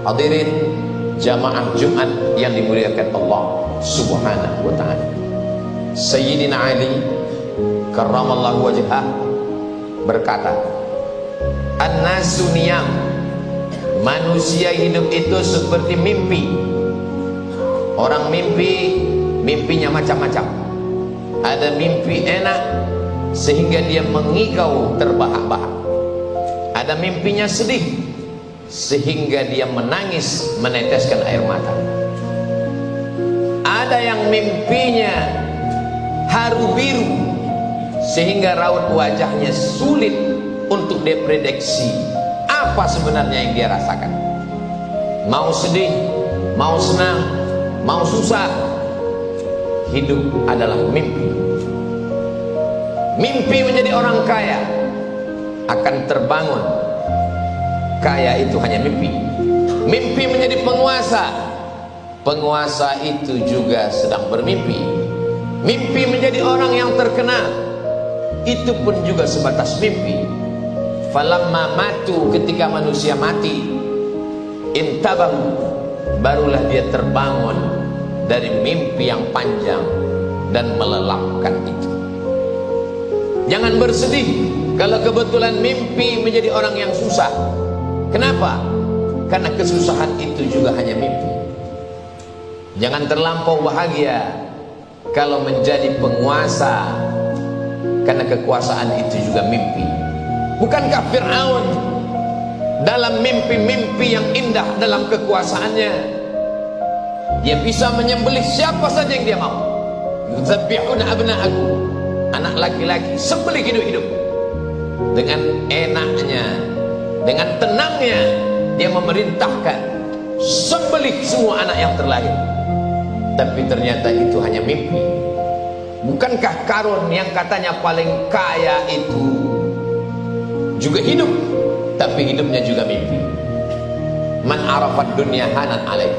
Hadirin jamaah Jumat yang dimuliakan Allah Subhanahu wa ta'ala. Sayyidina Ali karramallahu wajhah berkata, "An-nasu niyam." Manusia hidup itu seperti mimpi. Orang mimpi, mimpinya macam-macam. Ada mimpi enak sehingga dia mengigau terbahak-bahak. Ada mimpinya sedih sehingga dia menangis meneteskan air mata. Ada yang mimpinya haru biru sehingga raut wajahnya sulit untuk diprediksi apa sebenarnya yang dia rasakan. Mau sedih, mau senang, mau susah, hidup adalah mimpi. Mimpi menjadi orang kaya akan terbangun. Kaya itu hanya mimpi. Mimpi menjadi penguasa. Penguasa itu juga sedang bermimpi. Mimpi menjadi orang yang terkenal. Itu pun juga sebatas mimpi. Falamma matu, ketika manusia mati, intabahu, barulah dia terbangun dari mimpi yang panjang dan melelapkan itu. Jangan bersedih kalau kebetulan mimpi menjadi orang yang susah. Kenapa? Karena kesusahan itu juga hanya mimpi. Jangan terlampau bahagia kalau menjadi penguasa, karena kekuasaan itu juga mimpi. Bukankah Fir'aun dalam mimpi-mimpi yang indah dalam kekuasaannya, dia bisa menyembelih siapa saja yang dia mau. Yuzabbihuna abna'akum, anak laki-laki sembelih hidup-hidup. Dengan enaknya, dengan tenangnya dia memerintahkan sembelih semua anak yang terlahir. Tapi ternyata itu hanya mimpi. Bukankah Karun yang katanya paling kaya itu juga hidup, tapi hidupnya juga mimpi. Man arafat dunya hanan alaih.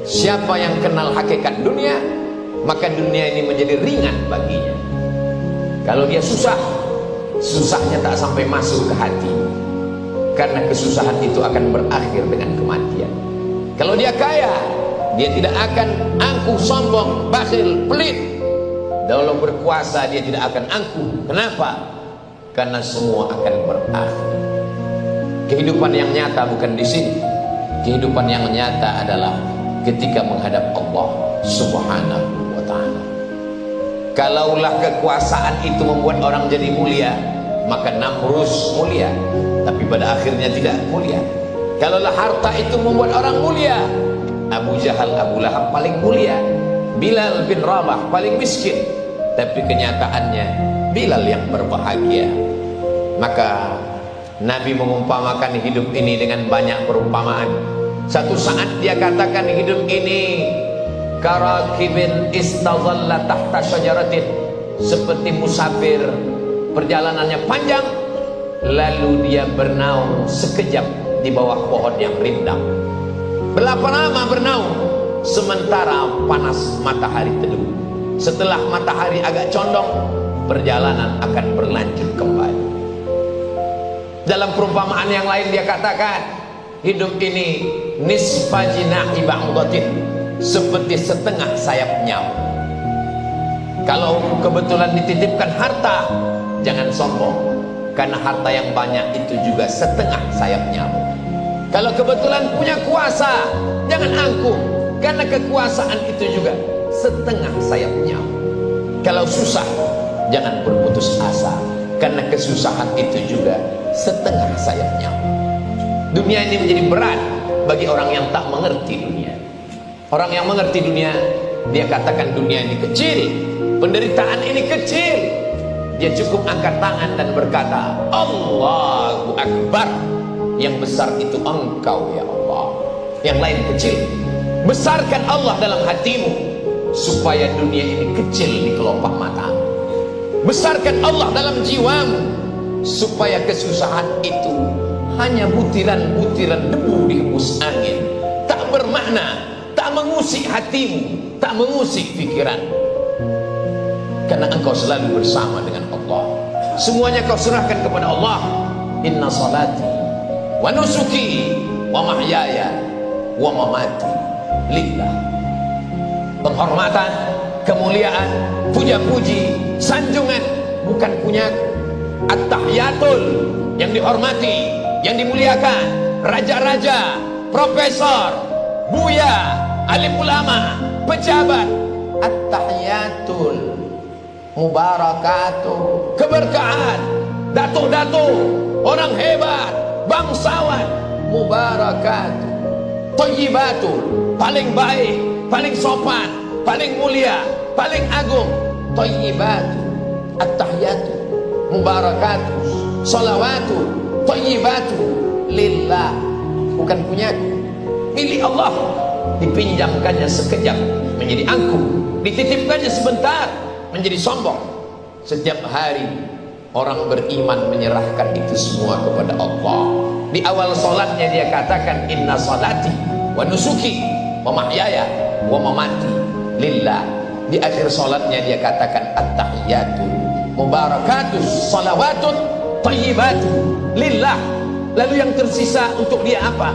Siapa yang kenal hakikat dunia, maka dunia ini menjadi ringan baginya. Kalau dia susah, susahnya tak sampai masuk ke hati, karena kesusahan itu akan berakhir dengan kematian. Kalau dia kaya, dia tidak akan angkuh, sombong, bakhil, pelit. Dalam berkuasa dia tidak akan angkuh. Kenapa? Karena semua akan berakhir. Kehidupan yang nyata bukan di sini. Kehidupan yang nyata adalah ketika menghadap Allah Subhanahu wa ta'ala. Kalaulah kekuasaan itu membuat orang jadi mulia, maka Namrus mulia, tapi pada akhirnya tidak mulia. Kalaulah harta itu membuat orang mulia, Abu Jahal, Abu Lahab paling mulia, Bilal bin Rabah paling miskin, tapi kenyataannya Bilal yang berbahagia. Maka Nabi mengumpamakan hidup ini dengan banyak perumpamaan. Satu saat dia katakan hidup ini karakibin istazalla tahta syajaratin, seperti musafir perjalanannya panjang, lalu dia bernaung sekejap di bawah pohon yang rindang. Berapa lama bernaung? Sementara panas matahari teduh. Setelah matahari agak condong, perjalanan akan berlanjut kembali. Dalam perumpamaan yang lain dia katakan, hidup ini nisfa jinahi ba'udatin, seperti setengah sayap nyamuk. Kalau kebetulan dititipkan harta, jangan sombong, karena harta yang banyak itu juga setengah sayap nyamuk. Kalau kebetulan punya kuasa, jangan angkuh, karena kekuasaan itu juga setengah sayap nyamuk. Kalau susah, jangan berputus asa, karena kesusahan itu juga setengah sayap nyamuk. Dunia ini menjadi berat bagi orang yang tak mengerti dunia. Orang yang mengerti dunia, dia katakan dunia ini kecil, penderitaan ini kecil. Dia cukup angkat tangan dan berkata, Allahu Akbar. Yang besar itu Engkau ya Allah, yang lain kecil. Besarkan Allah dalam hatimu, supaya dunia ini kecil di kelopak matamu. Besarkan Allah dalam jiwamu, supaya kesusahan itu hanya butiran-butiran debu di hembus angin, tak bermakna, tak mengusik hatimu, tak mengusik pikiran. Karena engkau selalu bersama dengan Allah. Semuanya kau serahkan kepada Allah. Inna salati wa nusuki wa mahyaya wa mamati lillah. Penghormatan, kemuliaan, puja-puji, sanjungan bukan punyaku. At-tahiyatul, yang dihormati, yang dimuliakan, raja-raja, profesor, buya, alim ulama, pejabat. At-tahiyatul, mubarakatuh, keberkahan, datuk-datuk, orang hebat, bangsawan, mubarakatuh. Thayyibatul, paling baik, paling sopan, paling mulia, paling agung. Thayyibatul, at-tahiyatul, mubarakatuh, salawatu, thayyibatu lillah, bukan punyaku, milik Allah. Dipinjamkannya sekejap menjadi angkuh, dititipkannya sebentar menjadi sombong. Setiap hari orang beriman menyerahkan itu semua kepada Allah. Di awal solatnya dia katakan inna salati wa nusuki wa mahyaya wa mamati lillah. Di akhir solatnya dia katakan at-tahiyatu mubarakatus salawatun thayyibatu lillah. Lalu yang tersisa untuk dia apa?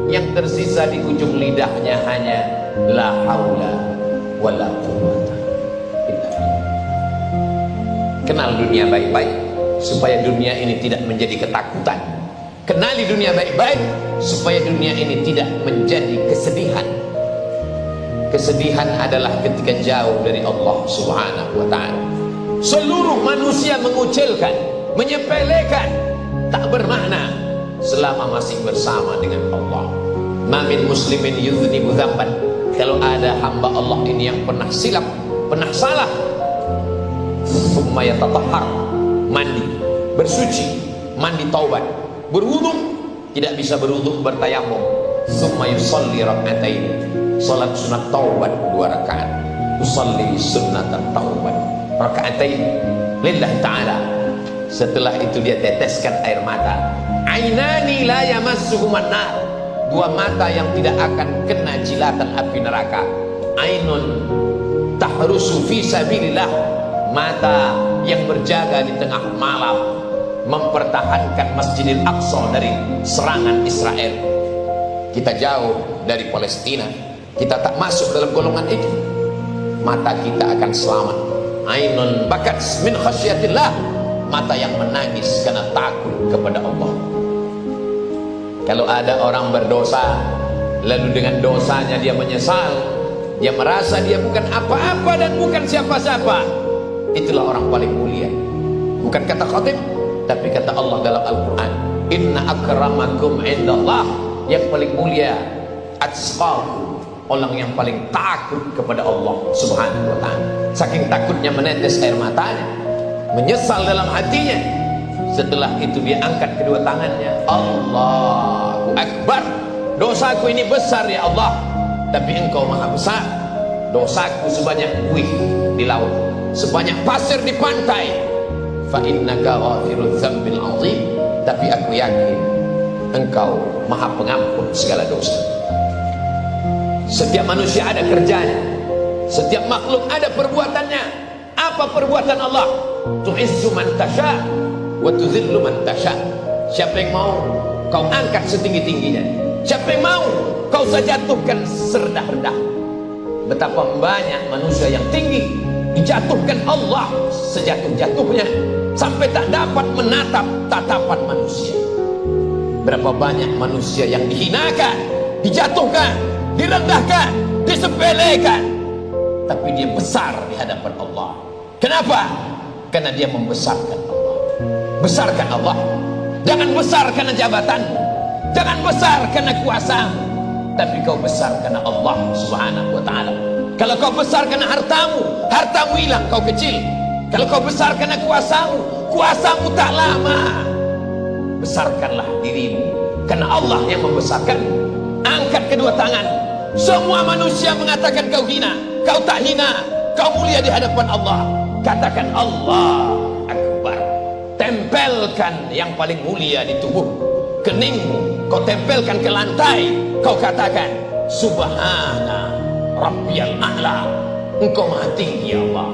Yang tersisa di ujung lidahnya hanya la haula wala quwwata illa billah. Kenal dunia baik-baik supaya dunia ini tidak menjadi ketakutan. Kenali dunia baik-baik supaya dunia ini tidak menjadi kesedihan. Kesedihan adalah ketika jauh dari Allah Subhanahu wa ta'ala. Seluruh manusia mengucilkan, menyepelekan, tak bermakna selama masih bersama dengan Allah. Mamin muslimin yudhnibu dzamban. Kalau ada hamba Allah ini yang pernah silap, pernah salah, summa yatatahhar, mandi, bersuci, mandi taubat, berwudu, tidak bisa berwudu bertayamum, summa yusalli rak'atain, salat sunat taubat 2 rakaat, usalli sunnatan taubat rak'atain lillahi ta'ala. Setelah itu dia teteskan air mata. Ainani la yamassuhuman nar, 2 mata yang tidak akan kena jilatan api neraka. Ainun tahrusu fi sabilillah, mata yang berjaga di tengah malam mempertahankan Masjidil Aqsa dari serangan Israel. Kita jauh dari Palestina, kita tak masuk dalam golongan itu, mata kita akan selamat. Ainun bakat min khasyatillah, mata yang menangis karena takut kepada Allah. Kalau ada orang berdosa lalu dengan dosanya dia menyesal, dia merasa dia bukan apa-apa dan bukan siapa-siapa, itulah orang paling mulia. Bukan kata khatib, tapi kata Allah dalam Al-Quran, inna akramakum indallah, yang paling mulia atqakum, orang yang paling takut kepada Allah Subhanahu wa ta'ala. Saking takutnya menetes air matanya, menyesal dalam hatinya. Setelah itu dia angkat kedua tangannya, Allahu Akbar, dosaku ini besar ya Allah, tapi engkau maha besar. Dosaku sebanyak buih di laut, sebanyak pasir di pantai. Fa innaka ghafirudz dzambil azim, tapi aku yakin engkau maha pengampun segala dosa. Setiap manusia ada kerjanya, setiap makhluk ada perbuatannya. Apa perbuatan Allah? Tu'izzu man tasha wa tuzillu man tasha. Siapa yang mau kau angkat setinggi-tingginya, siapa yang mau kau jatuhkan serendah-rendah. Betapa banyak manusia yang tinggi dijatuhkan Allah sejatuh-jatuhnya sampai tak dapat menatap tatapan manusia. Berapa banyak manusia yang dihinakan, dijatuhkan, direndahkan, disepelekan, tapi dia besar di hadapan Allah. Kenapa? Karena dia membesarkan Allah. Besarkan Allah. Jangan besar karena jabatanmu, jangan besar karena kuasamu, tapi kau besar karena Allah Subhanahu wa ta'ala. Kalau kau besar karena hartamu, hartamu hilang, kau kecil. Kalau kau besar karena kuasamu, kuasamu tak lama. Besarkanlah dirimu karena Allah yang membesarkan. Angkat kedua tangan. Semua manusia mengatakan kau hina, kau tak hina, kau mulia di hadapan Allah. Katakan Allah Akbar. Tempelkan yang paling mulia di tubuh, keningmu kau tempelkan ke lantai. Kau katakan Subhana Rabbiyal A'la, engkau maha tinggi ya Allah,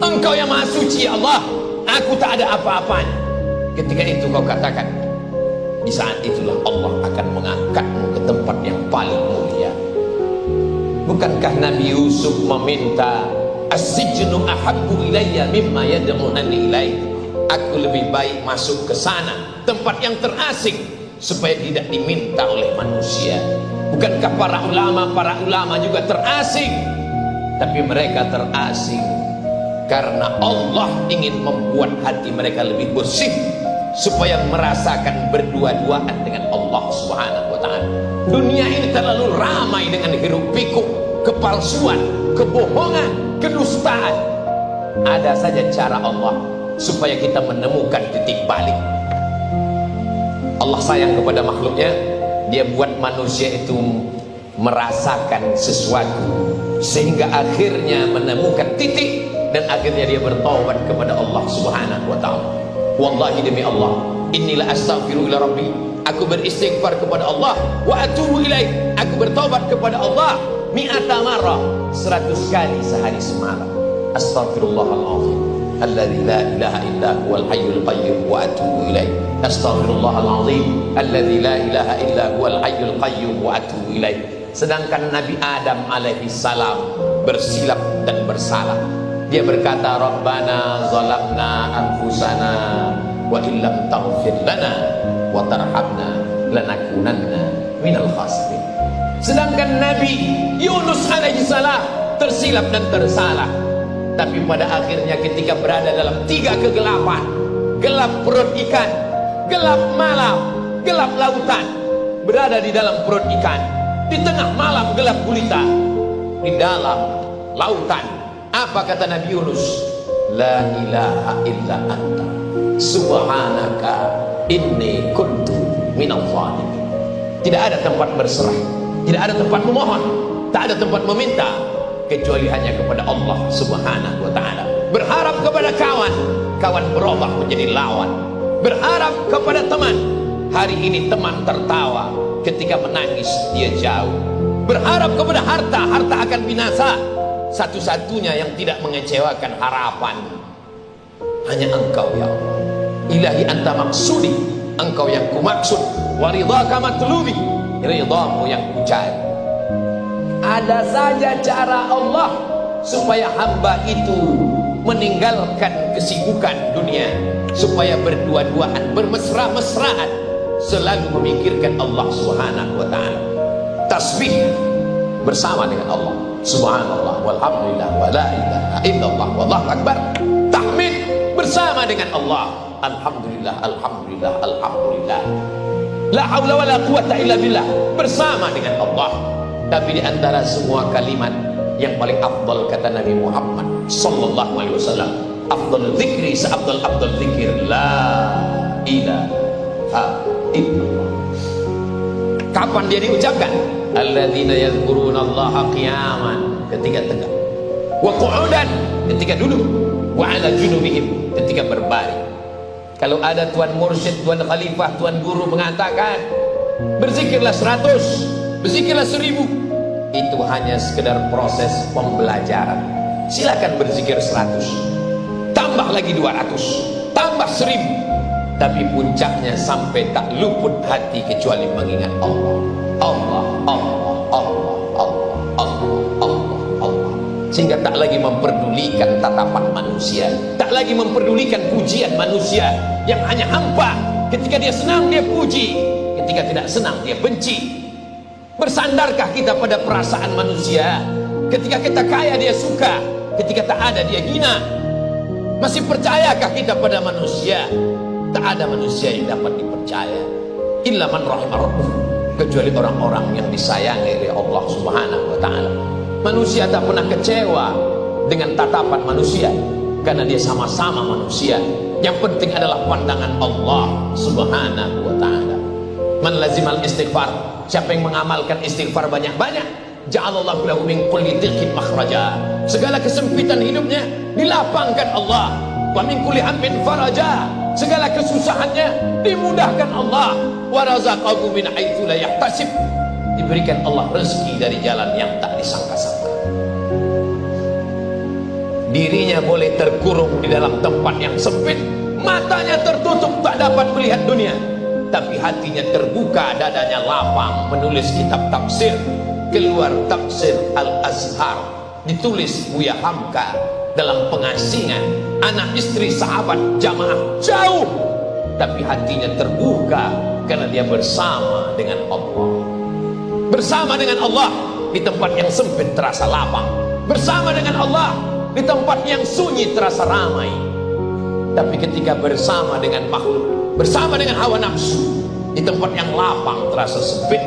engkau yang maha suci ya Allah, aku tak ada apa-apanya. Ketika itu kau katakan, di saat itulah Allah akan mengangkatmu ke tempat yang paling mulia. Bukankah Nabi Yusuf meminta, as-sijnu ahabbu ilayya mimma yad'unani ilaih, aku lebih baik masuk ke sana, tempat yang terasing, supaya tidak diminta oleh manusia. Bukankah para ulama juga terasing? Tapi mereka terasing karena Allah ingin membuat hati mereka lebih bersih, supaya merasakan berdua-duaan dengan Allah Subhanahu wa ta'ala. Dunia ini terlalu ramai dengan hiruk pikuk, kepalsuan, kebohongan, kedustaan. Ada saja cara Allah supaya kita menemukan titik balik. Allah sayang kepada makhluknya. Dia buat manusia itu merasakan sesuatu, sehingga akhirnya menemukan titik, dan akhirnya dia bertaubat kepada Allah Subhanahu wa ta'ala. Wallahi demi Allah, inilah astaghfiru ila rabbi, aku beristighfar kepada Allah, wa atubu ilaih, aku bertaubat kepada Allah, mi'ata marrah, 100 kali sehari semalam. Astaghfirullahaladzim alladzi la ilaha illa huwal hayyul qayyum wa atubu ilaih. Astaghfirullahaladzim alladzi la ilaha illa huwal hayyul qayyum wa atubu ilaih. Sedangkan Nabi Adam alaihi salam bersilap dan bersalah. Dia berkata, Rabbana zalamna anfusana wa illam taghfir lana wa tarhamna lanakunanna minal khasirin. Sedangkan Nabi Yunus alaihi salam tersilap dan tersalah. Tapi pada akhirnya ketika berada dalam 3 kegelapan, gelap perut ikan, gelap malam, gelap lautan, berada di dalam perut ikan, di tengah malam gelap gulita, di dalam lautan, apa kata Nabi Yunus? La ilaha illa anta subhanaka inni kuntu minal zalimin. Tidak ada tempat berserah, tidak ada tempat memohon, tak ada tempat meminta, kecuali hanya kepada Allah Subhanahu wa ta'ala. Berharap kepada kawan, kawan berubah menjadi lawan. Berharap kepada teman, hari ini teman tertawa, ketika menangis dia jauh. Berharap kepada harta, harta akan binasa. Satu-satunya yang tidak mengecewakan harapan hanya Engkau ya Allah. Ilahi anta maksudi, Engkau yang kumaksud, wa ridhaka matlubi, ridhamu yang kucari. Ada saja cara Allah supaya hamba itu meninggalkan kesibukan dunia, supaya berdua-duaan, bermesra-mesraan, selalu memikirkan Allah Subhanahu wa ta'ala. Tasbih bersama dengan Allah, subhanallah walhamdulillah wa la ilaha illallah wallahu akbar. Tahmid bersama dengan Allah, alhamdulillah alhamdulillah alhamdulillah, la haula wa la quwata illa billah, bersama dengan Allah. Tapi di antara semua kalimat yang paling afdal kata Nabi Muhammad sallallahu alaihi wasallam, afdal dzikri seafdal dzikir la ilaha illallah. Kapan dia diucapkan? Alladzina yadhkurunallaha qiyaman, ketika tegak, wa qu'udan, ketika duduk, wa 'ala junubihim, ketika berbaring. Kalau ada tuan mursyid, tuan khalifah, tuan guru mengatakan berzikirlah 100, berzikirlah 1000, itu hanya sekedar proses pembelajaran. Silakan berzikir 100, tambah lagi 200, tambah 1000. Tapi puncaknya sampai tak luput hati kecuali mengingat Allah, Allah, Allah, Allah, Allah, Allah, Allah, Allah. Sehingga tak lagi memperdulikan tatapan manusia, tak lagi memperdulikan pujian manusia yang hanya hampa. Ketika dia senang dia puji, ketika tidak senang dia benci. Bersandarkah kita pada perasaan manusia? Ketika kita kaya dia suka, ketika tak ada dia hina. Masih percayakah kita pada manusia? Tak ada manusia yang dapat dipercaya illa man rahimah rabbuh, kecuali orang-orang yang disayangi oleh Allah Subhanahu wa ta'ala. Manusia tak pernah kecewa dengan tatapan manusia, karena dia sama-sama manusia. Yang penting adalah pandangan Allah Subhanahu wa ta'ala. Man lazimal istighfar, siapa yang mengamalkan istighfar banyak-banyak, ja'alallahu lahu min kulli dhiqin makhraja, segala kesempitan hidupnya dilapangkan Allah. Wa min kulli hammin faraja, segala kesusahannya dimudahkan Allah. Wa razaqahu min haitsu la yahtasib, diberikan Allah rezeki dari jalan yang tak disangka-sangka. Dirinya boleh terkurung di dalam tempat yang sempit, matanya tertutup tak dapat melihat dunia, tapi hatinya terbuka, dadanya lapang menulis kitab tafsir, keluar tafsir Al-Azhar, ditulis Buya Hamka dalam pengasingan, anak istri sahabat jamaah jauh, tapi hatinya terbuka karena dia bersama dengan Allah. Bersama dengan Allah di tempat yang sempit terasa lapang, bersama dengan Allah di tempat yang sunyi terasa ramai. Tapi ketika bersama dengan makhluk, bersama dengan hawa nafsu, di tempat yang lapang terasa sempit.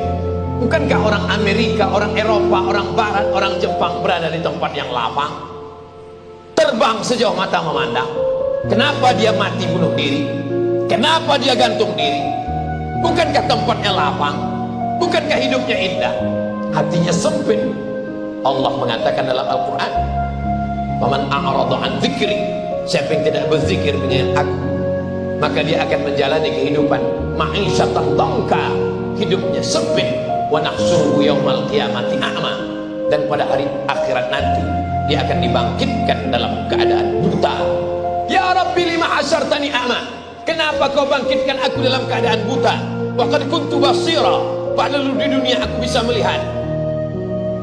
Bukankah orang Amerika, orang Eropa, orang Barat, orang Jepang berada di tempat yang lapang, terbang sejauh mata memandang? Kenapa dia mati bunuh diri? Kenapa dia gantung diri? Bukankah tempatnya lapang? Bukankah hidupnya indah? Hatinya sempit. Allah mengatakan dalam Al-Quran, "Faman a'rada an dzikri," siapa yang tidak berzikir dengan aku, maka dia akan menjalani kehidupan ma'isyatan dangka, hidupnya sempit. Wa nahsyuruhu yaumal qiyamati a'ma, dan pada hari akhirat nanti dia akan dibangkitkan dalam keadaan buta. Ya Rabbi lima hasyartani a'ma, kenapa kau bangkitkan aku dalam keadaan buta? Wa qad kuntu basira, padahal di dunia aku bisa melihat.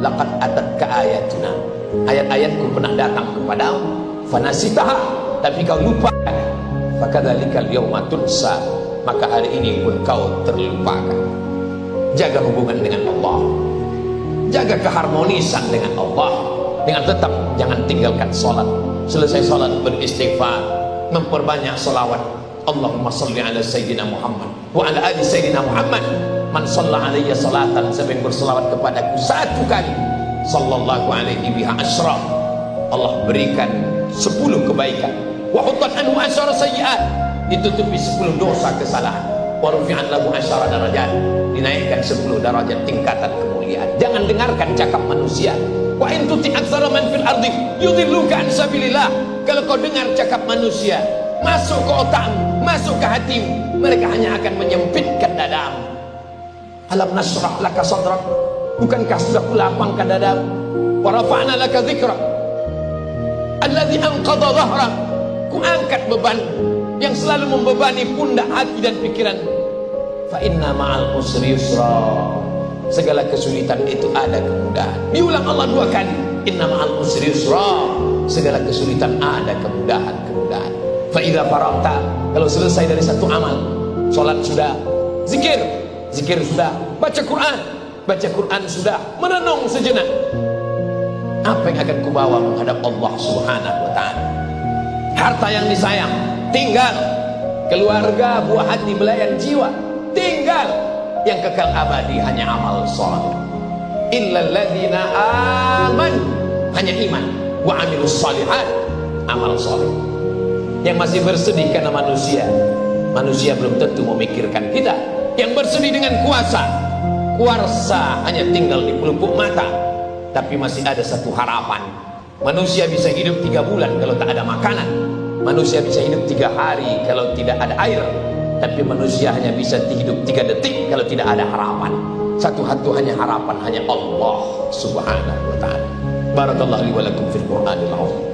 Laqad atatka ayatuna, ayat-ayatku pernah datang kepadamu, fanasitaha, tapi kau lupakan. Fakadzalikal yauma tunsa, maka hari ini pun kau terlupakan. Jaga hubungan dengan Allah, jaga keharmonisan dengan Allah, dengan tetap jangan tinggalkan sholat. Selesai sholat beristighfar, memperbanyak sholawat. Allahumma salli ala Sayyidina Muhammad wa ala ali Sayyidina Muhammad. Man shalla alaiya salatan, siapa yang berselawat kepadaku satu kali, sallallahu alaihi biha asyra, Allah berikan 10 kebaikan. Wa huttat anhu asyara sayyi'at, ditutupi 10 dosa kesalahan. Wa rufi'an lahu asyara darajat, dinaikkan 10 derajat tingkatan kemuliaan. Jangan dengarkan cakap manusia. Wa in tuti aktsara man fil ardi yudilluka an sabilillah, kalau kau dengar cakap manusia masuk ke otakmu, masuk ke hatimu, mereka hanya akan menyempitkan dadamu. Alam nasrah laka sadrak, bukankah sudah kulapangkan dadamu? Wa rafa'na laka dzikrak alladzi anqadha dhahrak, ku angkat beban yang selalu membebani pundak, hati dan pikiran. Fa inna ma'al usri yusra, segala kesulitan itu ada kemudahan. Diulang Allah 2 kali, inna ma'al usri yusra, segala kesulitan ada kemudahan. Fa idza faragta, kalau selesai dari satu amal, salat sudah, zikir sudah, baca Quran sudah, merenung sejenak, apa yang akan kubawa menghadap Allah Subhanahu wa ta'ala? Harta yang disayang tinggal, keluarga, buah hati, belayan jiwa tinggal, yang kekal abadi hanya amal saleh. Illal ladzina amanu, hanya iman, wa amilus shalihat, amal saleh. Yang masih bersedih karena manusia belum tentu memikirkan kita. Yang bersedih dengan kuasa hanya tinggal di pelupuk mata, tapi masih ada satu harapan. Manusia bisa hidup 3 bulan kalau tak ada makanan, manusia bisa hidup 3 hari kalau tidak ada air, tapi manusia hanya bisa hidup 3 detik kalau tidak ada harapan. Satu-satunya harapan hanya Allah Subhanahu wa ta'ala. Barakallahu li wa lakum fil Qur'anil azim.